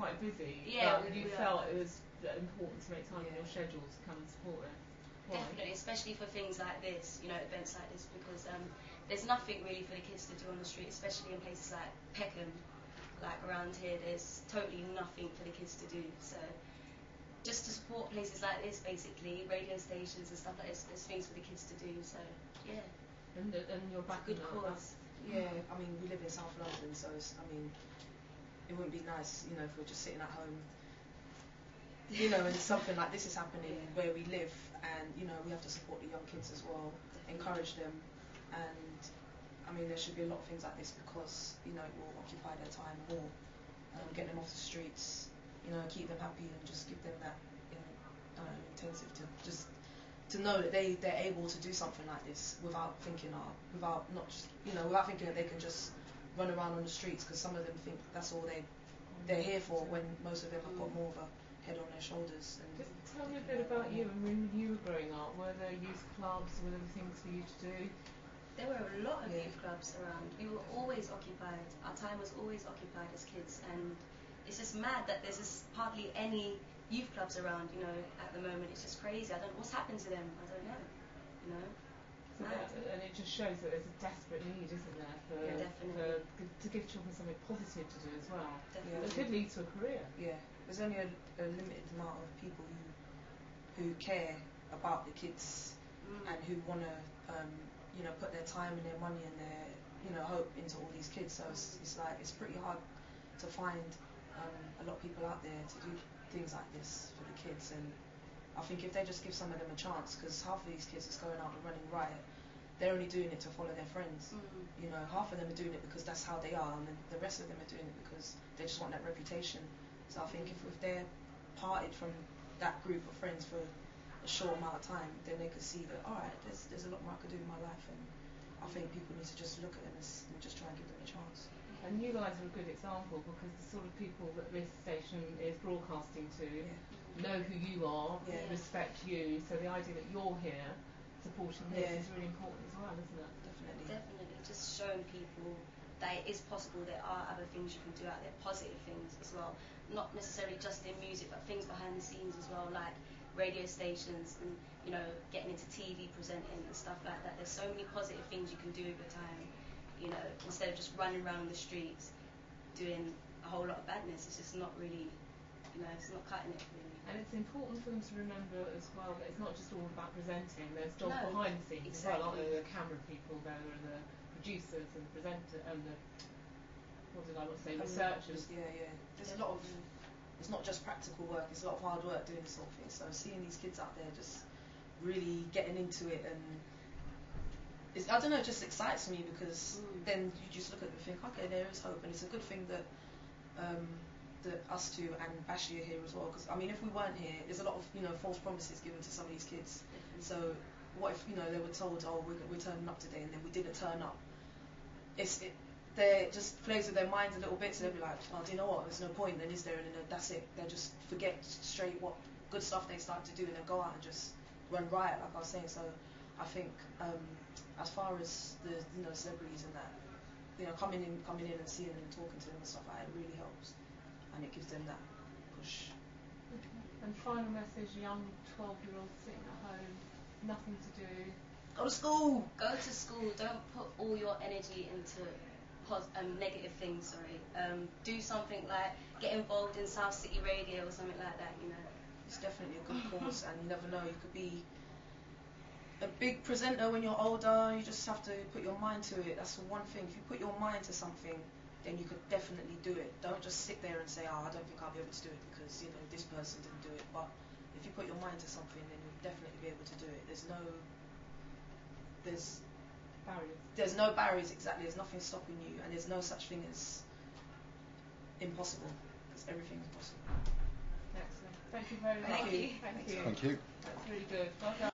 quite busy. Yeah, but you felt it was important to make time in your schedule to come and support it. Why? Definitely, especially for things like this, you know, events like this, because there's nothing really for the kids to do on the street, especially in places like Peckham. Like around here, there's totally nothing for the kids to do. So just to support places like this, basically, radio stations and stuff like this, there's things for the kids to do. So yeah. And you're back good cause. Yeah, I mean, we live in South London, so I mean, it wouldn't be nice, you know, if we're just sitting at home, you know, and something like this is happening where we live, and you know, we have to support the young kids as well, encourage them, and I mean, there should be a lot of things like this because, you know, it will occupy their time more, get them off the streets, you know, keep them happy and just give them that, you know, intensive to just to know that they're able to do something like this without thinking, without thinking that they can just run around on the streets, because some of them think that's all they're here for, when most of them have got more of a head on their shoulders. And just tell me a bit about you. And when you were growing up, were there youth clubs? Were there things for you to do? There were a lot of youth clubs around. We were always occupied. Our time was always occupied as kids, and it's just mad that there's just hardly any youth clubs around, you know, at the moment. It's just crazy. I don't know what's happened to them. I don't know, you know. So and it just shows that there's a desperate need, isn't there, to give children something positive to do as well. Definitely. It could lead to a career. Yeah, there's only a limited amount of people who care about the kids and who want to, you know, put their time and their money and their, you know, hope into all these kids. So it's like it's pretty hard to find a lot of people out there to do things like this for the kids. And I think if they just give some of them a chance, because half of these kids that's going out and running riot, they're only doing it to follow their friends. You know, half of them are doing it because that's how they are, and then the rest of them are doing it because they just want that reputation. So I think if they're parted from that group of friends for a short amount of time, then they could see that, alright, there's a lot more I could do in my life, and I think people need to just look at them and just try and give them a chance. And you guys are a good example, because the sort of people that this station is broadcasting to know who you are, respect you, so the idea that you're here supporting this is really important as well, isn't it? Definitely, just showing people that it is possible. There are other things you can do out there, positive things as well, not necessarily just in music, but things behind the scenes as well, like radio stations and, you know, getting into TV presenting and stuff like that. There's so many positive things you can do with your time, you know, instead of just running around the streets doing a whole lot of badness. It's just not really, you know, it's not cutting it really. And it's important for them to remember as well that it's not just all about presenting. There's jobs behind the scenes as well, aren't there? The camera people, there are the producers and the presenter and the, what did I want to say, researchers. There's a lot of, it's not just practical work, it's a lot of hard work doing this sort of thing. So seeing these kids out there just really getting into it, and I don't know, it just excites me, because then you just look at them and think, okay, there is hope. And it's a good thing that that us two and Bashi are here as well, because I mean, if we weren't here, there's a lot of, you know, false promises given to some of these kids. So what if, you know, they were told, oh, we're turning up today, and then we didn't turn up? They just plays with their minds a little bit, so they'll be like, oh, do you know what, there's no point then, is there? And then that's it, they just forget straight what good stuff they start to do, and then go out and just run riot, like I was saying. So I think as far as the, you know, celebrities and that, you know, coming in and seeing them and talking to them and stuff like that, it really helps, and it gives them that push. And final message, young 12-year-olds sitting at home, nothing to do. Go to school! Go to school. Don't put all your energy into negative things, do something like get involved in South City Radio or something like that, you know. It's definitely a good cause, and you never know, you could be a big presenter when you're older. You just have to put your mind to it. That's the one thing. If you put your mind to something, then you could definitely do it. Don't just sit there and say, oh, I don't think I'll be able to do it because, you know, this person didn't do it. But if you put your mind to something, then you'll definitely be able to do it. There's no barriers, exactly. There's nothing stopping you, and there's no such thing as impossible, because everything is possible. Excellent. Thank you very much. Thank you. Thank you. That's really good. Well done.